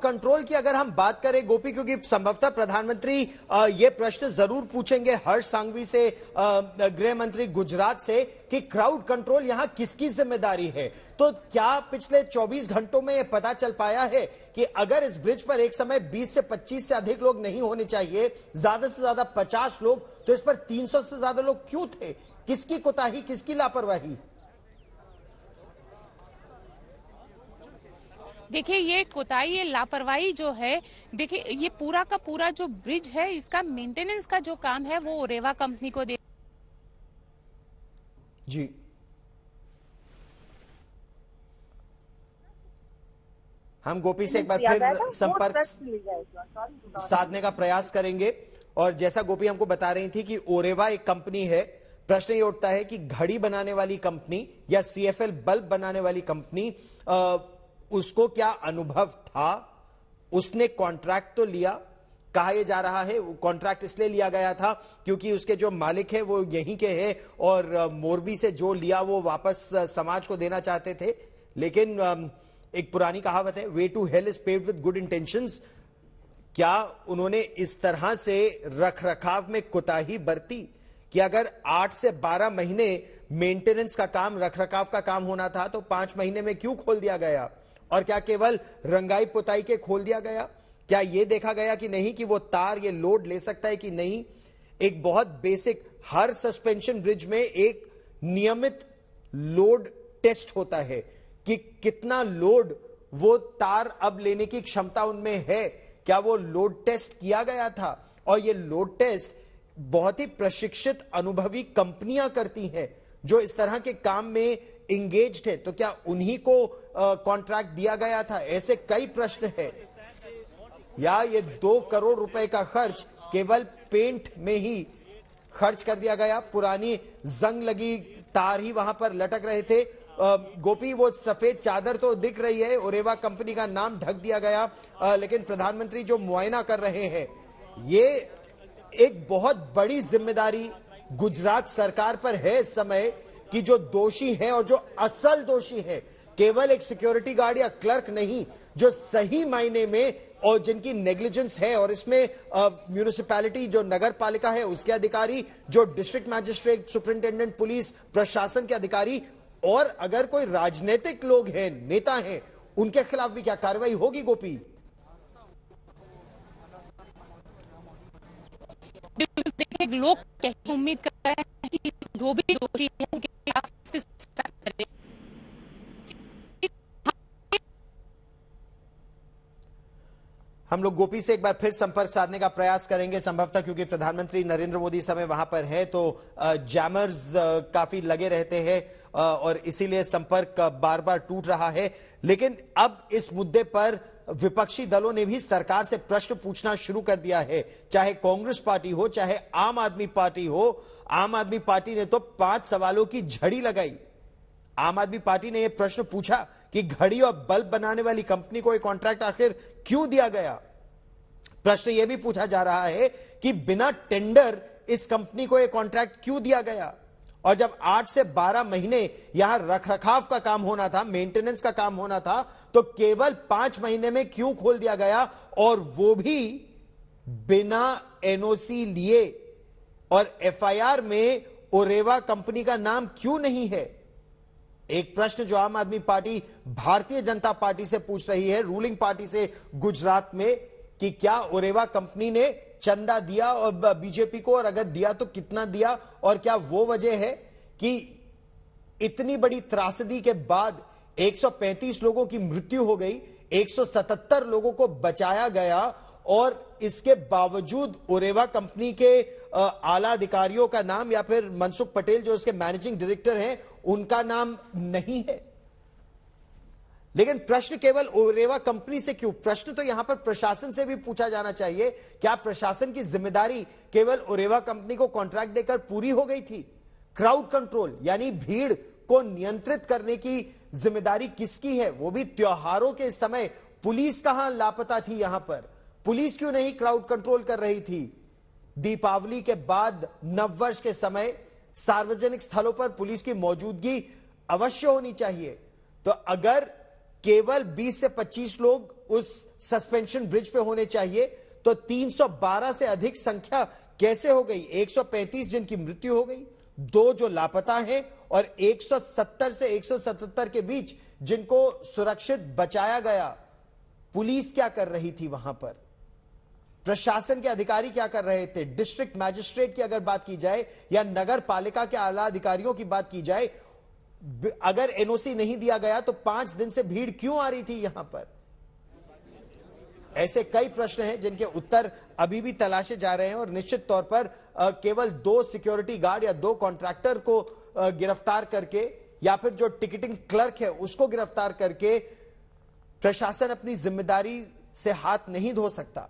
Control की अगर हम बात करें गोपी, क्योंकि संभवतः प्रधानमंत्री ये प्रश्न जरूर पूछेंगे हर्ष सांघवी से, गृह मंत्री गुजरात से, कि क्राउड कंट्रोल यहां किसकी जिम्मेदारी है। तो क्या पिछले 24 घंटों में यह पता चल पाया है कि अगर इस ब्रिज पर एक समय 20 से 25 से अधिक लोग नहीं होने चाहिए, ज्यादा से ज्यादा 50 लोग, तो इस पर 300 से ज्यादा लोग क्यों थे? किसकी कोताही, किसकी लापरवाही? देखिए, ये कोताही, ये लापरवाही जो है, देखिए ये पूरा का पूरा जो ब्रिज है, इसका मेंटेनेंस का जो काम है वो ओरेवा कंपनी को दे। जी, हम गोपी से एक बार फिर संपर्क साधने का प्रयास करेंगे। और जैसा गोपी हमको बता रही थी कि ओरेवा एक कंपनी है, प्रश्न ये उठता है कि घड़ी बनाने वाली कंपनी या सीएफएल बल्ब बनाने वाली कंपनी, उसको क्या अनुभव था? उसने कॉन्ट्रैक्ट तो लिया, कहा यह जा रहा है कॉन्ट्रैक्ट इसलिए लिया गया था क्योंकि उसके जो मालिक है वो यहीं के हैं और मोरबी से जो लिया वो वापस समाज को देना चाहते थे। लेकिन एक पुरानी कहावत है, way to hell is paved with good intentions. क्या उन्होंने इस तरह से रख रखाव में कोताही बरती कि अगर 8 से 12 महीने मेंटेनेंस का काम, रख रखाव का काम होना था, तो 5 महीने में क्यों खोल दिया गया? और क्या केवल रंगाई पुताई के खोल दिया गया? क्या यह देखा गया कि नहीं कि वो तार ये लोड ले सकता है कि नहीं? एक बहुत बेसिक, हर सस्पेंशन ब्रिज में एक नियमित लोड टेस्ट होता है कि कितना लोड वो तार अब लेने की क्षमता उनमें है। क्या वो लोड टेस्ट किया गया था? और ये लोड टेस्ट बहुत ही प्रशिक्षित अनुभवी कंपनियां करती हैं जो इस तरह के काम में इंगेज्ड है। तो क्या उन्हीं को कॉन्ट्रैक्ट दिया गया था? ऐसे कई प्रश्न हैं। या ये 2 करोड़ रुपए का खर्च केवल पेंट में ही खर्च कर दिया गया? पुरानी जंग लगी तार ही वहां पर लटक रहे थे। गोपी, वो सफेद चादर तो दिख रही है, ओरेवा कंपनी का नाम ढक दिया गया, लेकिन प्रधानमंत्री जो मुआयना कर रहे हैं, ये एक बहुत बड़ी जिम्मेदारी गुजरात सरकार पर है इस समय कि जो दोषी है और जो असल दोषी है, केवल एक सिक्योरिटी गार्ड या क्लर्क नहीं, जो सही मायने में और जिनकी नेग्लिजेंस है, और इसमें म्यूनिसिपैलिटी जो नगर पालिका है उसके अधिकारी, जो डिस्ट्रिक्ट मैजिस्ट्रेट, सुपरिंटेंडेंट पुलिस, प्रशासन के अधिकारी, और अगर कोई राजनीतिक लोग हैं, नेता हैं, उनके खिलाफ भी क्या कार्रवाई होगी गोपी? लोग उम्मीद कर रहे हैं कि जो भी दोषी है उनके खिलाफ सख्त करें। हम लोग गोपी से एक बार फिर संपर्क साधने का प्रयास करेंगे, संभवतः क्योंकि प्रधानमंत्री नरेंद्र मोदी समय वहां पर है तो जैमर्स काफी लगे रहते हैं और इसीलिए संपर्क बार बार टूट रहा है। लेकिन अब इस मुद्दे पर विपक्षी दलों ने भी सरकार से प्रश्न पूछना शुरू कर दिया है, चाहे कांग्रेस पार्टी हो, चाहे आम आदमी पार्टी हो। आम आदमी पार्टी ने तो 5 सवालों की झड़ी लगाई। आम आदमी पार्टी ने यह प्रश्न पूछा कि घड़ी और बल्ब बनाने वाली कंपनी को यह कॉन्ट्रैक्ट आखिर क्यों दिया गया? प्रश्न यह भी पूछा जा रहा है कि बिना टेंडर इस कंपनी को यह कॉन्ट्रैक्ट क्यों दिया गया? और जब 8 से 12 महीने यहां रखरखाव का काम होना था, मेंटेनेंस का काम होना था, तो केवल 5 महीने में क्यों खोल दिया गया? और वो भी बिना एनओसी लिए। और एफआईआर में ओरेवा कंपनी का नाम क्यों नहीं है? एक प्रश्न जो आम आदमी पार्टी भारतीय जनता पार्टी से पूछ रही है, रूलिंग पार्टी से गुजरात में, कि क्या ओरेवा कंपनी ने चंदा दिया और बीजेपी को, और अगर दिया तो कितना दिया? और क्या वो वजह है कि इतनी बड़ी त्रासदी के बाद 135 लोगों की मृत्यु हो गई, 177 लोगों को बचाया गया, और इसके बावजूद ओरेवा कंपनी के आला अधिकारियों का नाम या फिर मनसुख पटेल जो उसके मैनेजिंग डायरेक्टर हैं, उनका नाम नहीं है? लेकिन प्रश्न केवल ओरेवा कंपनी से क्यों? प्रश्न तो यहां पर प्रशासन से भी पूछा जाना चाहिए। क्या प्रशासन की जिम्मेदारी केवल ओरेवा कंपनी को कॉन्ट्रैक्ट देकर पूरी हो गई थी? क्राउड कंट्रोल यानी भीड़ को नियंत्रित करने की जिम्मेदारी किसकी है? वो भी त्योहारों के समय। पुलिस कहां लापता थी? यहां पर पुलिस क्यों नहीं क्राउड कंट्रोल कर रही थी? दीपावली के बाद नववर्ष के समय सार्वजनिक स्थलों पर पुलिस की मौजूदगी अवश्य होनी चाहिए। तो अगर केवल 20 से 25 लोग उस सस्पेंशन ब्रिज पे होने चाहिए, तो 312 से अधिक संख्या कैसे हो गई? 135 जिनकी मृत्यु हो गई, 2 जो लापता हैं और 170 से 177 के बीच जिनको सुरक्षित बचाया गया। पुलिस क्या कर रही थी वहां पर? प्रशासन के अधिकारी क्या कर रहे थे? डिस्ट्रिक्ट मैजिस्ट्रेट की अगर बात की जाए या नगर पालिका के आला अधिकारियों की बात की जाए, अगर एनओसी नहीं दिया गया तो 5 दिन से भीड़ क्यों आ रही थी यहां पर? ऐसे कई प्रश्न हैं जिनके उत्तर अभी भी तलाशे जा रहे हैं और निश्चित तौर पर केवल 2 सिक्योरिटी गार्ड या 2 कॉन्ट्रैक्टर को गिरफ्तार करके या फिर जो टिकटिंग क्लर्क है उसको गिरफ्तार करके प्रशासन अपनी जिम्मेदारी से हाथ नहीं धो सकता।